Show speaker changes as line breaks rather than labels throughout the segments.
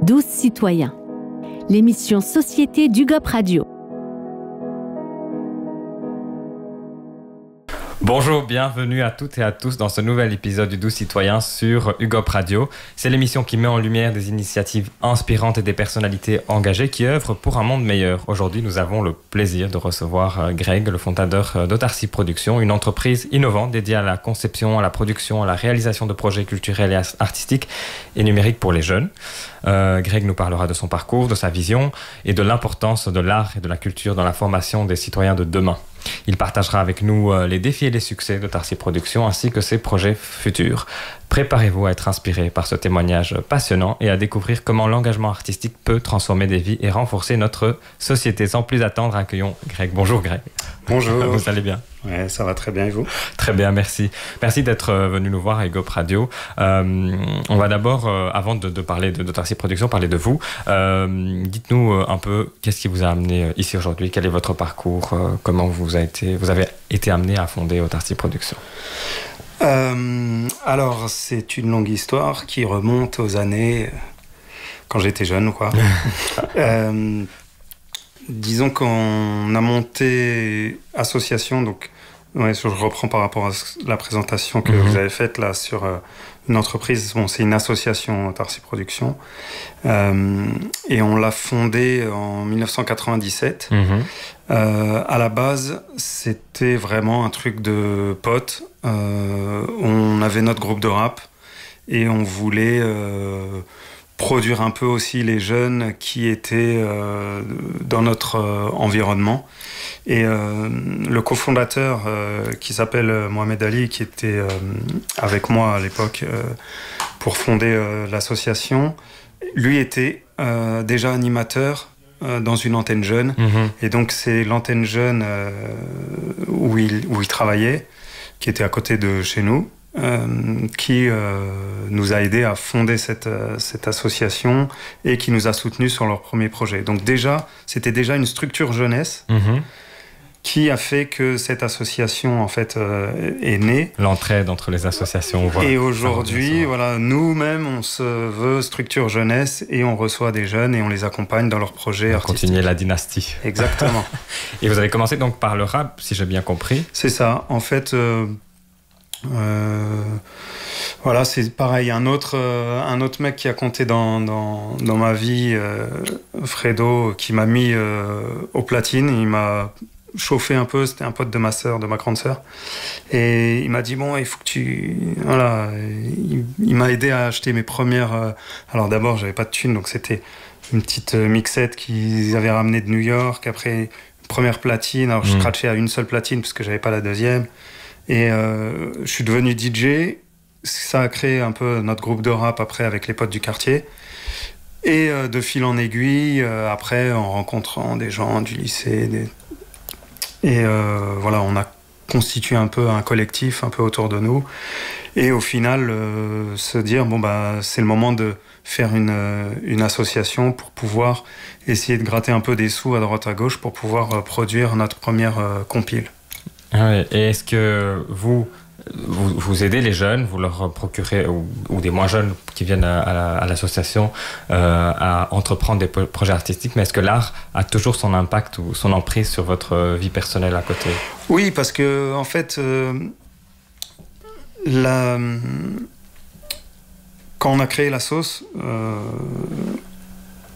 12 citoyens, l'émission Société d'UGOP Radio.
Bonjour, bienvenue à toutes et à tous dans ce nouvel épisode du 12 citoyens sur UGOP Radio. C'est l'émission qui met en lumière des initiatives inspirantes et des personnalités engagées qui œuvrent pour un monde meilleur. Aujourd'hui, nous avons le plaisir de recevoir Greg, le fondateur d'Autarcie Production, une entreprise innovante dédiée à la conception, à la production, à la réalisation de projets culturels et artistiques et numériques pour les jeunes. Greg nous parlera de son parcours, de sa vision et de l'importance de l'art et de la culture dans la formation des citoyens de demain. Il partagera avec nous les défis et les succès d'Autarcie Production ainsi que ses projets futurs. Préparez-vous à être inspiré par ce témoignage passionnant et à découvrir comment l'engagement artistique peut transformer des vies et renforcer notre société. Sans plus attendre, accueillons Greg. Bonjour Greg.
Bonjour.
Vous allez bien?
Ouais, ça va très bien et vous?
Très bien, merci. Merci d'être venu nous voir à UGOP Radio. On va d'abord, avant de parler d'Autarcie Production, parler de vous. Dites-nous un peu qu'est-ce qui vous a amené ici aujourd'hui, quel est votre parcours, comment vous avez été amené à fonder Autarcie Production.
Alors, c'est une longue histoire qui remonte aux années quand j'étais jeune, quoi. Disons qu'on a monté association, donc ouais, je reprends par rapport à la présentation que vous avez faite là sur une entreprise. Bon, c'est une association Autarcie Production et on l'a fondée en 1997. À la base, c'était vraiment un truc de potes. On avait notre groupe de rap et on voulait produire un peu aussi les jeunes qui étaient dans notre environnement. Et le cofondateur qui s'appelle Mohamed Ali, qui était avec moi à l'époque pour fonder l'association, lui était déjà animateur dans une antenne jeune. Et donc c'est l'antenne jeune où il travaillait, qui était à côté de chez nous, qui nous a aidé à fonder cette association et qui nous a soutenus sur leur premier projet. Donc c'était déjà une structure jeunesse qui a fait que cette association en fait est née.
L'entraide entre les associations. Voilà.
Et aujourd'hui, voilà, nous-mêmes, on se veut structure jeunesse et on reçoit des jeunes et on les accompagne dans leurs projets artistiques.
Continuer la dynastie.
Exactement.
Et vous avez commencé donc par le rap, si j'ai bien compris.
C'est ça. En fait, voilà, c'est pareil. Un autre mec qui a compté dans ma vie, Fredo, qui m'a mis au platine. Il m'a chauffé un peu, c'était un pote de ma sœur, de ma grande sœur, et il m'a dit bon, il faut que tu, voilà, il m'a aidé à acheter mes premières. Alors d'abord, j'avais pas de thunes, donc c'était une petite mixette qu'ils avaient ramenée de New York. Après, une première platine. Alors je scratchais à une seule platine parce que j'avais pas la deuxième. Et je suis devenu DJ. Ça a créé un peu notre groupe de rap après avec les potes du quartier. Et de fil en aiguille, après en rencontrant des gens du lycée, et voilà, on a constitué un peu un collectif un peu autour de nous. Et au final, se dire bon bah c'est le moment de faire une association pour pouvoir essayer de gratter un peu des sous à droite à gauche pour pouvoir produire notre première compile.
Ah ouais. Et est-ce que vous aidez les jeunes, vous leur procurez, ou des moins jeunes qui viennent à l'association, à entreprendre des projets artistiques, mais est-ce que l'art a toujours son impact ou son emprise sur votre vie personnelle à côté? Oui,
parce que en fait, quand on a créé la sauce,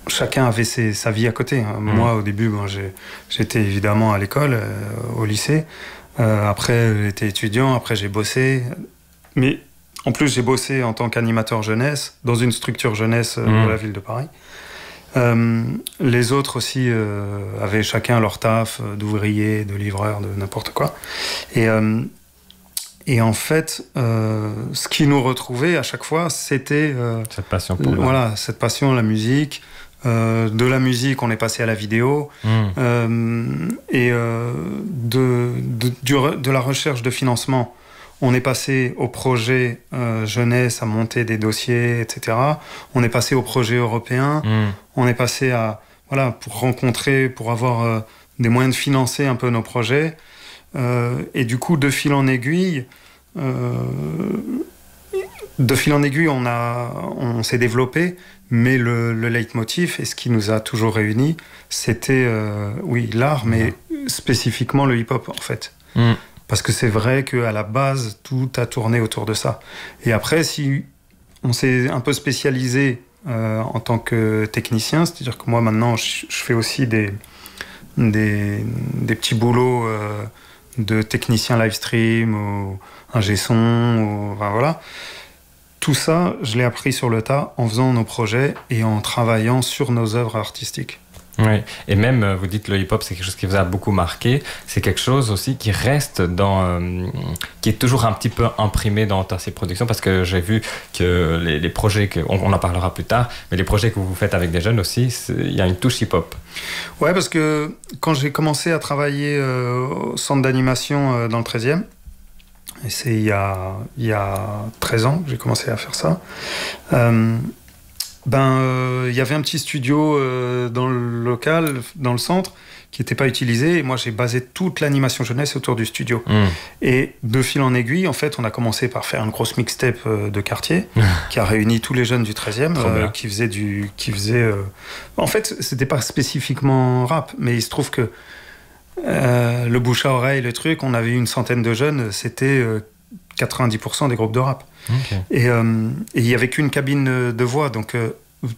chacun avait sa vie à côté. Moi, au début, j'étais évidemment à l'école, au lycée. Après, j'étais étudiant. Après, j'ai bossé. Mais en plus, j'ai bossé en tant qu'animateur jeunesse dans une structure jeunesse de la ville de Paris. Les autres aussi avaient chacun leur taf d'ouvrier, de livreur, de n'importe quoi. Et en fait, ce qui nous retrouvait à chaque fois, c'était
cette passion pour
voilà, cette passion, la musique. De la musique, on est passé à la vidéo, et de la recherche de financement, on est passé au projet jeunesse, à monter des dossiers, etc. On est passé au projet européen, on est passé à, voilà, pour rencontrer, pour avoir des moyens de financer un peu nos projets, et du coup, de fil en aiguille, de fil en aiguille, on s'est développé, mais le leitmotiv et ce qui nous a toujours réunis, c'était, l'art, mais spécifiquement le hip-hop, en fait. Parce que c'est vrai qu'à la base, tout a tourné autour de ça. Et après, si on s'est un peu spécialisé en tant que technicien, c'est-à-dire que moi, maintenant, je fais aussi des petits boulots de technicien live stream ou ingé son, enfin voilà. Tout ça, je l'ai appris sur le tas en faisant nos projets et en travaillant sur nos œuvres artistiques.
Oui, et même, vous dites le hip-hop, c'est quelque chose qui vous a beaucoup marqué. C'est quelque chose aussi qui reste qui est toujours un petit peu imprimé dans Autarcie Productions, parce que j'ai vu que les projets, on en parlera plus tard, mais les projets que vous faites avec des jeunes aussi, il y a une touche hip-hop.
Ouais, parce que quand j'ai commencé à travailler au centre d'animation dans le 13e, et c'est il y a 13 ans que j'ai commencé à faire ça, il y avait un petit studio dans le local, dans le centre, qui n'était pas utilisé. Et moi, j'ai basé toute l'animation jeunesse autour du studio. Et de fil en aiguille, en fait, on a commencé par faire une grosse mixtape de quartier qui a réuni tous les jeunes du 13e, qui faisaient... En fait, c'était pas spécifiquement rap, mais il se trouve que le bouche à oreille, le truc, on avait une centaine de jeunes, c'était 90% des groupes de rap. Okay. Et il n'y avait qu'une cabine de voix, donc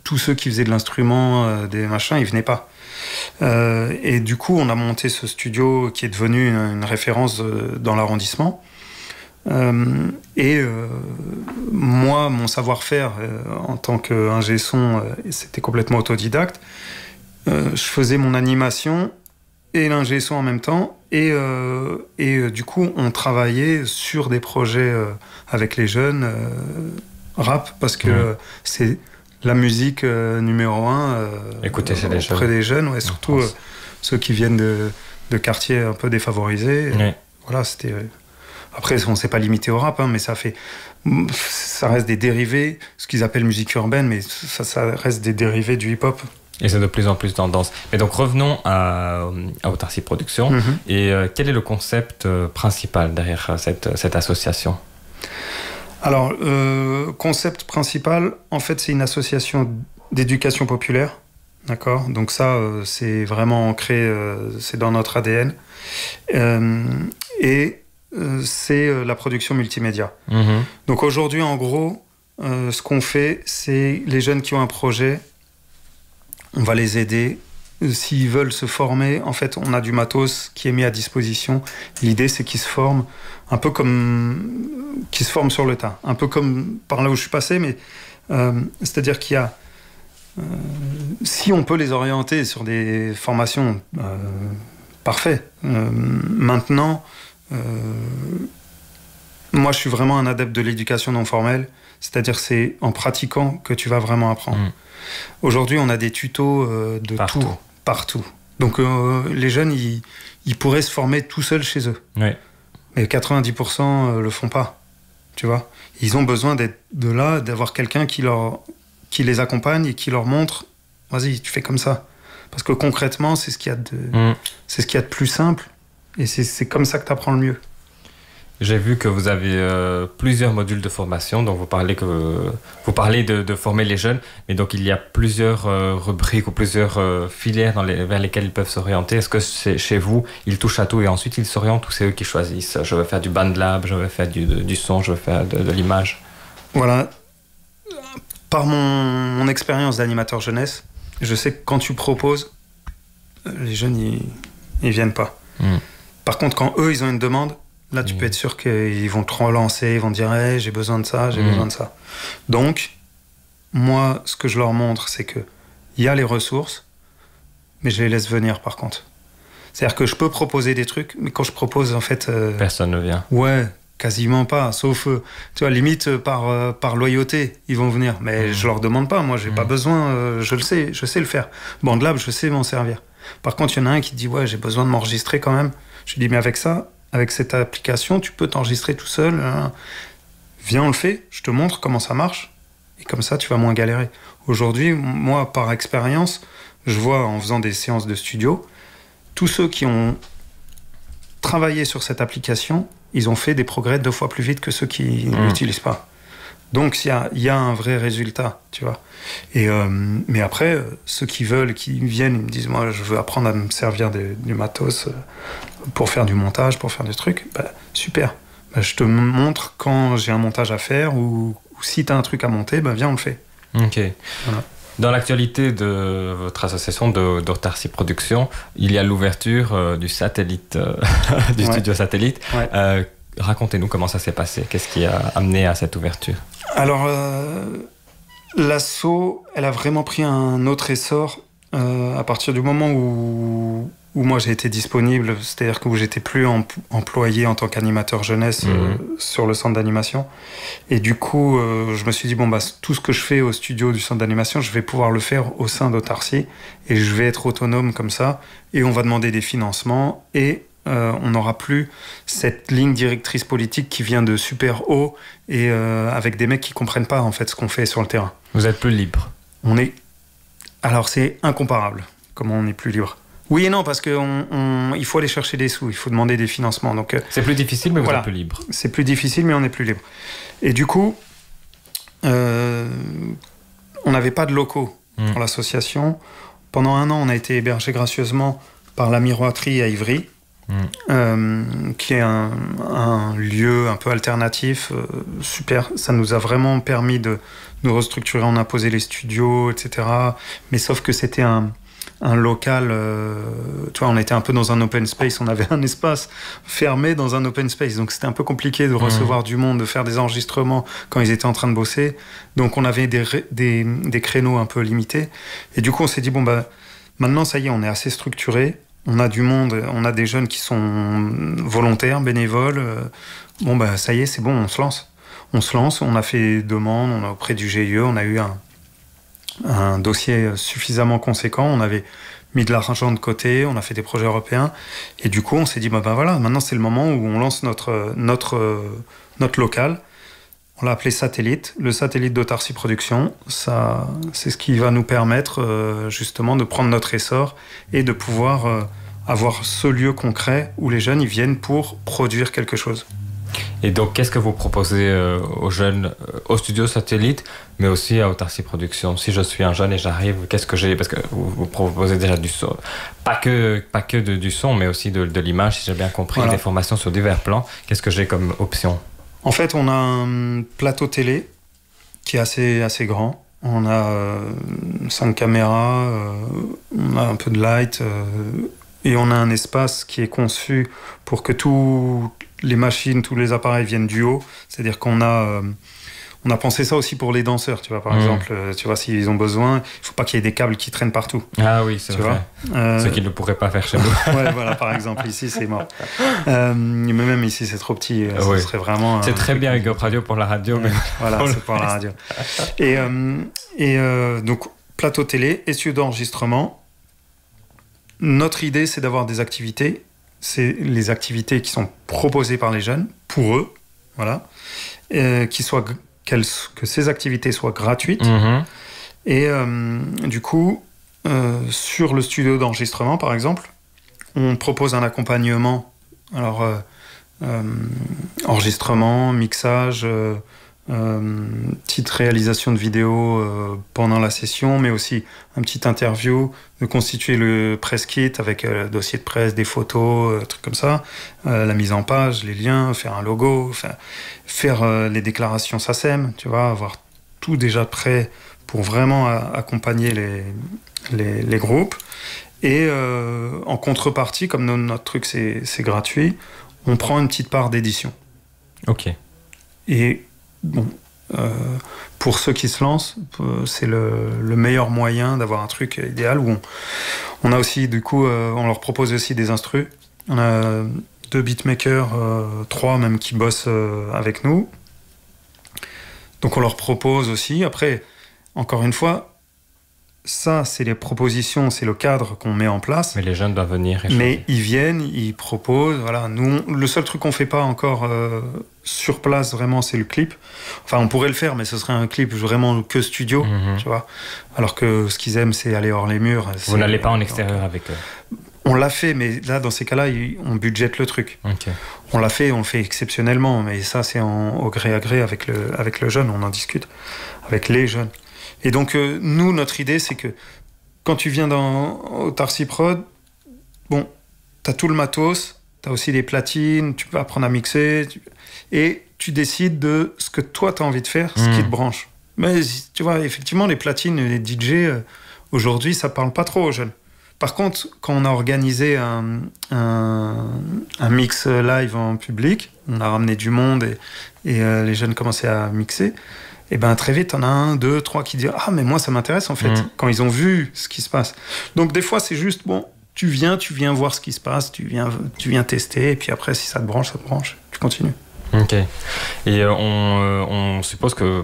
tous ceux qui faisaient de l'instrument, des machins, ils venaient pas. Et du coup, on a monté ce studio qui est devenu une référence dans l'arrondissement. Moi, mon savoir-faire en tant qu'ingé son, c'était complètement autodidacte. Je faisais mon animation et l'ingé son en même temps, et du coup on travaillait sur des projets avec les jeunes rap, parce que c'est la musique numéro 1
écoutez, c'est
auprès des jeunes, ouais, surtout ceux qui viennent de quartiers un peu défavorisés. Voilà, c'était... Après, on ne s'est pas limité au rap, mais ça reste des dérivés, ce qu'ils appellent musique urbaine, mais ça reste des dérivés du hip-hop.
Et c'est de plus en plus tendance. Mais donc revenons à Autarcie Productions. Et quel est le concept principal derrière cette association ?
Alors, concept principal, en fait, c'est une association d'éducation populaire. D'accord ? Donc ça, c'est vraiment ancré, c'est dans notre ADN. C'est la production multimédia. Donc aujourd'hui, en gros, ce qu'on fait, c'est les jeunes qui ont un projet, on va les aider. S'ils veulent se former, en fait, on a du matos qui est mis à disposition. L'idée, c'est qu'ils se forment un peu qu'ils se forment sur le tas. Un peu comme par là où je suis passé, mais c'est-à-dire qu'il y a... si on peut les orienter sur des formations, parfait. Maintenant, moi, je suis vraiment un adepte de l'éducation non formelle. C'est-à-dire c'est en pratiquant que tu vas vraiment apprendre. Aujourd'hui, on a des tutos de partout. Donc les jeunes, ils pourraient se former tout seuls chez eux. Mais 90% le font pas. Tu vois ? Ils ont besoin d'être là, d'avoir quelqu'un qui les accompagne et qui leur montre « Vas-y, tu fais comme ça ». Parce que concrètement, c'est ce qu'il y a de plus simple. Et c'est comme ça que tu apprends le mieux.
J'ai vu que vous avez plusieurs modules de formation, donc vous parlez de former les jeunes, mais donc il y a plusieurs rubriques ou plusieurs filières vers lesquelles ils peuvent s'orienter. Est-ce que chez vous, ils touchent à tout et ensuite ils s'orientent, ou c'est eux qui choisissent ? Je veux faire du BandLab, je veux faire du son, je veux faire de l'image.
Voilà. Par mon expérience d'animateur jeunesse, je sais que quand tu proposes, les jeunes, ils viennent pas. Par contre, quand eux, ils ont une demande, là, tu peux être sûr qu'ils vont te relancer, ils vont te dire hey, « j'ai besoin de ça, j'ai besoin de ça ». Donc, moi, ce que je leur montre, c'est qu'il y a les ressources, mais je les laisse venir, par contre. C'est-à-dire que je peux proposer des trucs, mais quand je propose, en fait...
personne ne vient.
Ouais, quasiment pas, sauf, tu vois, limite par loyauté, ils vont venir. Mais je leur demande pas, moi, j'ai pas besoin, je sais le faire. BandLab, je sais m'en servir. Par contre, il y en a un qui dit « ouais, j'ai besoin de m'enregistrer quand même ». Je lui dis « mais avec ça, avec cette application, tu peux t'enregistrer tout seul. Viens, on le fait, je te montre comment ça marche. Et comme ça, tu vas moins galérer. » Aujourd'hui, moi, par expérience, je vois en faisant des séances de studio, tous ceux qui ont travaillé sur cette application, ils ont fait des progrès 2 fois plus vite que ceux qui ne l'utilisent pas. Donc il y a un vrai résultat, tu vois. Mais après, ceux qui veulent, qui viennent, ils me disent, moi je veux apprendre à me servir du matos pour faire du montage, pour faire des trucs, super. Je te montre quand j'ai un montage à faire ou si tu as un truc à monter, viens, on le fait.
Ok.
Voilà.
Dans l'actualité de votre association d'Autarcie Production, il y a l'ouverture du satellite, du studio satellite.
Ouais.
Racontez-nous comment ça s'est passé. Qu'est-ce qui a amené à cette ouverture?
Alors, l'asso, elle a vraiment pris un autre essor à partir du moment où moi j'ai été disponible, c'est-à-dire que j'étais plus employé en tant qu'animateur jeunesse sur le centre d'animation. Et du coup, je me suis dit, tout ce que je fais au studio du centre d'animation, je vais pouvoir le faire au sein d'Autarcie et je vais être autonome comme ça. Et on va demander des financements et on n'aura plus cette ligne directrice politique qui vient de super haut et avec des mecs qui comprennent pas en fait ce qu'on fait sur le terrain.
Vous êtes plus libre.
Alors c'est incomparable comment on est plus libre. Oui et non, parce qu'il faut aller chercher des sous, il faut demander des financements. Donc,
c'est plus difficile, mais vous êtes plus libre.
C'est plus difficile, mais on est plus libre. Et du coup, on n'avait pas de locaux pour l'association. Pendant 1 an, on a été hébergé gracieusement par la Miroiterie à Ivry, qui est un lieu un peu alternatif, super. Ça nous a vraiment permis de nous restructurer, on a posé les studios, etc. Mais sauf que c'était un local, tu vois, on était un peu dans un open space, on avait un espace fermé dans un open space, donc c'était un peu compliqué de recevoir du monde, de faire des enregistrements quand ils étaient en train de bosser, donc on avait des créneaux un peu limités, et du coup on s'est dit, maintenant ça y est, on est assez structuré, on a du monde, on a des jeunes qui sont volontaires, bénévoles, ça y est, c'est bon, on se lance, on a fait demande, on a auprès du GIE, on a eu un dossier suffisamment conséquent, on avait mis de l'argent de côté, on a fait des projets européens, et du coup on s'est dit voilà, maintenant c'est le moment où on lance notre local. On l'a appelé Satellite, le satellite d'Autarcie Production. Ça, c'est ce qui va nous permettre justement de prendre notre essor et de pouvoir avoir ce lieu concret où les jeunes ils viennent pour produire quelque chose.
Et donc, qu'est-ce que vous proposez aux jeunes, au studio Satellite, mais aussi à Autarcie Production? Si je suis un jeune et j'arrive, qu'est-ce que j'ai? Parce que vous proposez déjà du son, pas que du son, mais aussi de l'image, si j'ai bien compris, des formations sur divers plans. Qu'est-ce que j'ai comme option?
En fait, on a un plateau télé qui est assez grand. On a 5 caméras, on a un peu de light, et on a un espace qui est conçu pour que tous les machines, tous les appareils viennent du haut. C'est-à-dire qu'on a pensé ça aussi pour les danseurs, tu vois, par exemple. Tu vois, s'ils ont besoin, il ne faut pas qu'il y ait des câbles qui traînent partout.
Ah oui, c'est vrai. Ce qu'ils ne pourraient pas faire chez nous.
Ouais, voilà, par exemple, ici, c'est mort. Mais même ici, c'est trop petit. Ce serait vraiment...
C'est très bien Hugo Radio pour la radio. Mais
voilà, c'est pour la radio. Et donc, plateau télé et studio d'enregistrement. Notre idée, c'est d'avoir des activités. C'est les activités qui sont proposées par les jeunes, pour eux, voilà, que ces activités soient gratuites. Et du coup, sur le studio d'enregistrement, par exemple, on propose un accompagnement. Alors, enregistrement, mixage, petite réalisation de vidéo pendant la session, mais aussi un petit interview, de constituer le press kit avec dossier de presse, des photos, trucs comme ça, la mise en page, les liens, faire un logo, faire les déclarations SACEM, tu vois, avoir tout déjà prêt pour vraiment accompagner les groupes. Et en contrepartie, comme notre truc c'est gratuit, on prend une petite part d'édition.
Ok.
Et bon, pour ceux qui se lancent, c'est le meilleur moyen d'avoir un truc idéal où on a aussi, du coup, on leur propose aussi des instrus. On a 2 beatmakers, 3 même qui bossent avec nous. Donc on leur propose aussi. Après, encore une fois, ça, c'est les propositions, c'est le cadre qu'on met en place.
Mais les jeunes doivent venir.
Mais ils viennent, ils proposent. Voilà. Nous, le seul truc qu'on ne fait pas encore sur place, vraiment, c'est le clip. Enfin, on pourrait le faire, mais ce serait un clip vraiment que studio, tu vois. Alors que ce qu'ils aiment, c'est aller hors les murs.
Vous n'allez pas en extérieur avec eux?
On l'a fait, mais là, dans ces cas-là, on budgète le truc.
Okay.
On l'a fait, on le fait exceptionnellement, mais ça, c'est au gré à gré avec le jeune, on en discute, avec les jeunes. Et donc, nous, notre idée, c'est que quand tu viens au Tarsi Prod, bon, t'as tout le matos, t'as aussi des platines, tu peux apprendre à mixer, et tu décides de ce que toi, t'as envie de faire, ce qui te branche. Mais tu vois, effectivement, les platines et les DJ, aujourd'hui, ça parle pas trop aux jeunes. Par contre, quand on a organisé un mix live en public, on a ramené du monde et les jeunes commençaient à mixer, et ben très vite, on a 1, 2, 3 qui disent « Ah, mais moi, ça m'intéresse en fait », quand ils ont vu ce qui se passe. Donc des fois, c'est juste, bon, tu viens voir ce qui se passe, tu viens tester, et puis après, si ça te branche, tu continues.
Ok. Et on suppose que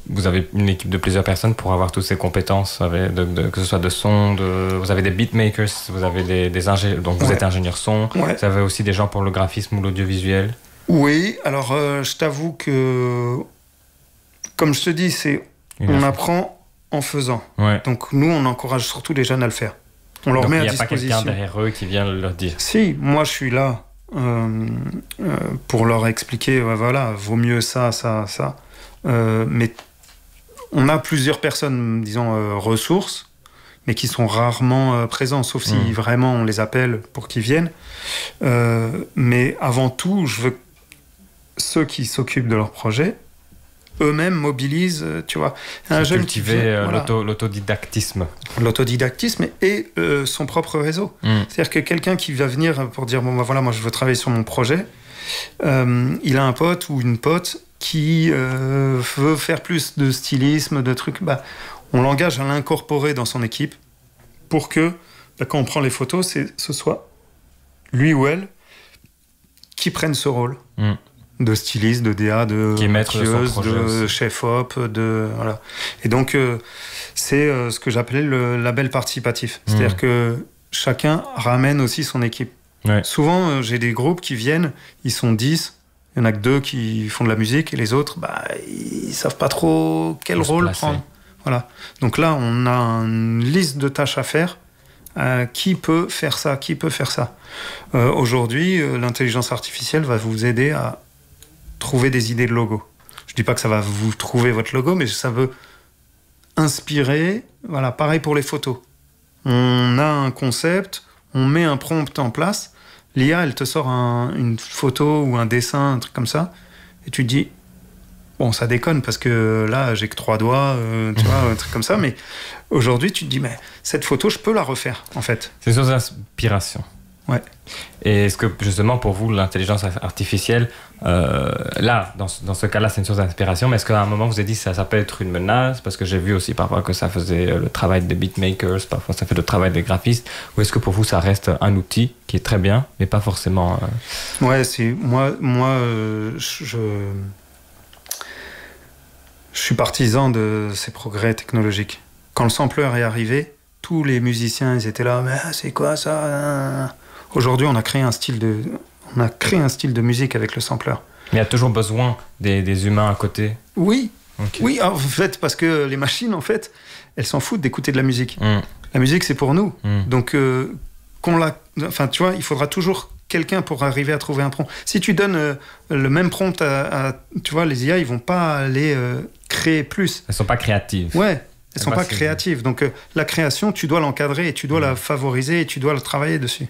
vous avez une équipe de plusieurs personnes pour avoir toutes ces compétences, que ce soit de son, vous avez des beatmakers, vous avez des ingénieurs, donc vous êtes ingénieur son, vous avez aussi des gens pour le graphisme ou l'audiovisuel. Oui,
alors je t'avoue que, comme je te dis, on apprend en faisant. Ouais. Donc nous, on encourage surtout les jeunes à le faire. On leur met à disposition. Il n'y a pas quelqu'un derrière eux qui vient leur dire. Si, moi je suis là pour leur expliquer, voilà, vaut mieux ça. Mais on a plusieurs personnes, disons, ressources, mais qui sont rarement présents, sauf si vraiment on les appelle pour qu'ils viennent. Mais avant tout, je veux que ceux qui s'occupent de leur projet, eux-mêmes mobilisent, tu vois. Un jeune
cultiver l'autodidactisme.
L'autodidactisme et son propre réseau. C'est-à-dire que quelqu'un qui va venir pour dire, bon, bah, voilà, moi je veux travailler sur mon projet, il a un pote ou une pote qui veut faire plus de stylisme, de trucs, bah, on l'engage à l'incorporer dans son équipe pour que, bah, quand on prend les photos, ce soit lui ou elle qui prenne ce rôle de styliste, de DA, de maquilleuse, de chef-op, voilà. Et donc, c'est ce que j'appelais le label participatif. C'est-à-dire que chacun ramène aussi son équipe. Ouais. Souvent, j'ai des groupes qui viennent, ils sont 10, il y en a que 2 qui font de la musique, et les autres, bah, ils savent pas trop quel rôle prendre. Voilà. Donc là, on a une liste de tâches à faire. Qui peut faire ça, Aujourd'hui, l'intelligence artificielle va vous aider à trouver des idées de logo. Je dis pas que ça va vous trouver votre logo, mais ça veut inspirer. Voilà, pareil pour les photos. On a un concept, on met un prompt en place, l'IA, elle te sort une photo ou un dessin, un truc comme ça, et tu te dis, bon, ça déconne, parce que là, j'ai que 3 doigts, tu vois, un truc comme ça, mais aujourd'hui, tu te dis, mais cette photo, je peux la refaire, en fait.
C'est une source d'inspiration.
Ouais.
Et est-ce que, justement, pour vous, l'intelligence artificielle, là, dans ce cas-là, c'est une source d'inspiration, mais est-ce qu'à un moment, vous avez dit que ça peut être une menace? Parce que j'ai vu aussi parfois que ça faisait le travail des beatmakers, parfois ça fait le travail des graphistes. Ou est-ce que pour vous, ça reste un outil qui est très bien, mais pas forcément...
Ouais, c'est... Moi, je suis partisan de ces progrès technologiques. Quand le sampler est arrivé, tous les musiciens, ils étaient là, mais c'est quoi ça? Aujourd'hui, on a créé un style de musique avec le sampler.
Mais il y a toujours besoin des humains à côté.
Oui, okay. Oui, en fait, parce que les machines, en fait, elles s'en foutent d'écouter de la musique. La musique, c'est pour nous. Donc, enfin, tu vois, il faudra toujours quelqu'un pour arriver à trouver un prompt. Si tu donnes le même prompt tu vois, les IA, ils vont pas aller créer plus.
Elles sont pas créatives.
Ouais. Elles sont pas créatives. Donc, la création, tu dois l'encadrer et tu dois la favoriser et tu dois le travailler dessus.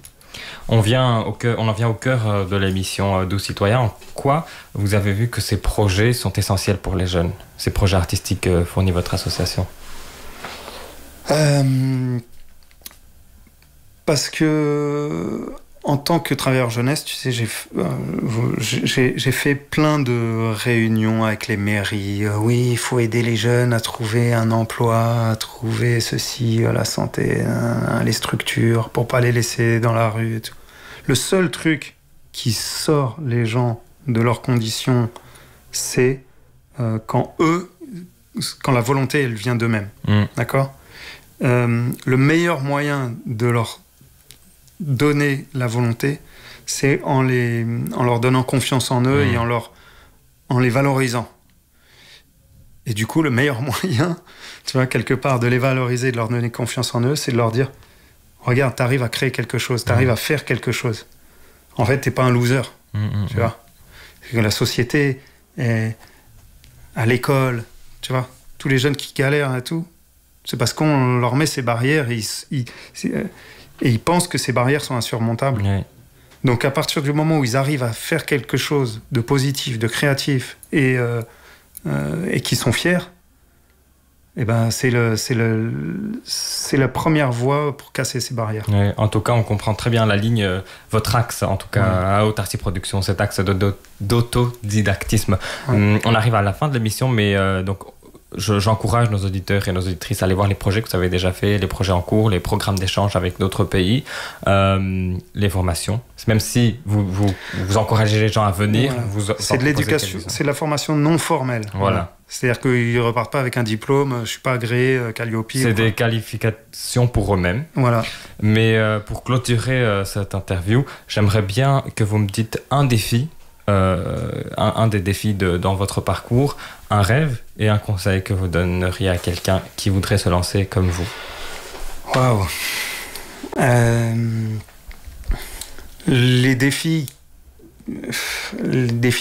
On en vient au cœur de l'émission Doux Citoyens. En quoi vous avez vu que ces projets sont essentiels pour les jeunes, ces projets artistiques que fournit votre association?
Parce que, en tant que travailleur jeunesse, tu sais, j'ai fait plein de réunions avec les mairies. Oui, il faut aider les jeunes à trouver un emploi, à trouver ceci, la santé, les structures, pour pas les laisser dans la rue et tout. Le seul truc qui sort les gens de leurs conditions, c'est quand la volonté, elle vient d'eux-mêmes. D'accord ? Le meilleur moyen de leur donner la volonté, c'est en leur donnant confiance en eux et en les valorisant. Et du coup, le meilleur moyen, tu vois, quelque part, de les valoriser, de leur donner confiance en eux, c'est de leur dire, regarde, t'arrives à créer quelque chose, t'arrives à faire quelque chose. En fait, t'es pas un loser, tu vois. La société, à l'école, tu vois, tous les jeunes qui galèrent et tout, c'est parce qu'on leur met ces barrières et ils pensent que ces barrières sont insurmontables. Ouais. Donc à partir du moment où ils arrivent à faire quelque chose de positif, de créatif et qu'ils sont fiers, eh ben c'est la première voie pour casser ces barrières.
Ouais, en tout cas, on comprend très bien la ligne, votre axe, en tout cas, à Autarcie Production, cet axe d'autodidactisme. Ouais. On arrive à la fin de l'émission, mais donc j'encourage nos auditeurs et nos auditrices à aller voir les projets que vous avez déjà faits, les projets en cours, les programmes d'échange avec d'autres pays, les formations. Même si vous encouragez les gens à venir,
c'est de l'éducation, c'est de la formation non formelle.
Voilà.
C'est-à-dire qu'ils ne repartent pas avec un diplôme, je ne suis pas agréé, Calliope.
C'est des qualifications pour eux-mêmes.
Voilà.
Mais pour clôturer cette interview, j'aimerais bien que vous me dites un défi, un des défis dans votre parcours, un rêve et un conseil que vous donneriez à quelqu'un qui voudrait se lancer comme vous.
Waouh. Les défis,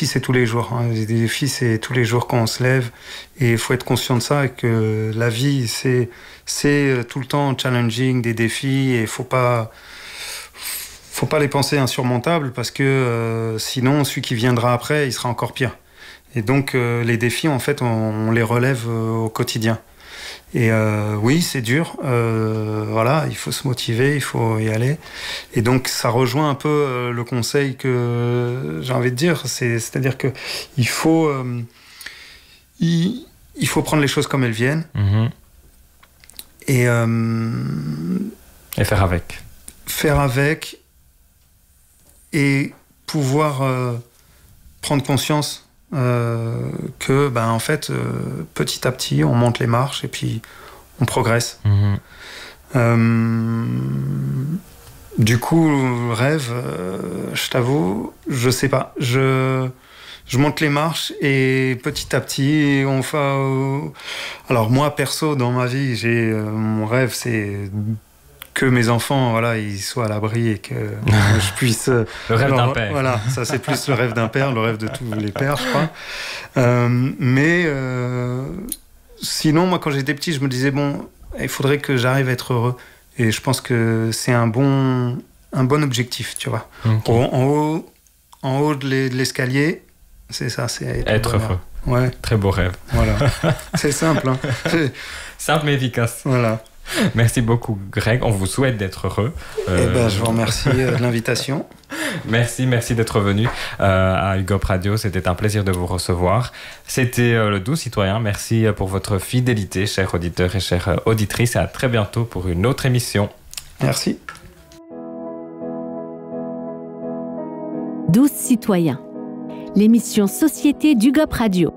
c'est tous les jours. Hein. Les défis, c'est tous les jours quand on se lève. Et il faut être conscient de ça et que la vie, c'est tout le temps challenging, des défis. Et il faut pas les penser insurmontables parce que sinon, celui qui viendra après, il sera encore pire. Et donc, les défis, en fait, on les relève au quotidien. Et oui, c'est dur. Voilà, il faut se motiver, il faut y aller. Et donc, ça rejoint un peu le conseil que j'ai envie de dire. C'est-à-dire que il faut prendre les choses comme elles viennent. Et
faire avec.
Faire avec et pouvoir prendre conscience que en fait petit à petit on monte les marches et puis on progresse. Du coup le rêve, je t'avoue, je sais pas, je monte les marches et petit à petit on fait alors moi perso dans ma vie mon rêve c'est que mes enfants, voilà, ils soient à l'abri et que je puisse...
le rêve d'un père.
Voilà, ça c'est plus le rêve d'un père, le rêve de tous les pères, je crois. Sinon, moi, quand j'étais petit, je me disais, bon, il faudrait que j'arrive à être heureux. Et je pense que c'est un bon objectif, tu vois. Okay. En haut de l'escalier, c'est ça, c'est
être heureux.
Ouais.
Très beau rêve.
Voilà. C'est simple. Hein.
Simple mais efficace.
Voilà.
Merci beaucoup, Greg. On vous souhaite d'être heureux.
Je vous remercie de l'invitation.
Merci d'être venu à UGOP Radio. C'était un plaisir de vous recevoir. C'était le Doux Citoyen. Merci pour votre fidélité, chers auditeurs et chères auditrices. Et à très bientôt pour une autre émission.
Merci.
Doux Citoyen, l'émission Société d'UGOP Radio.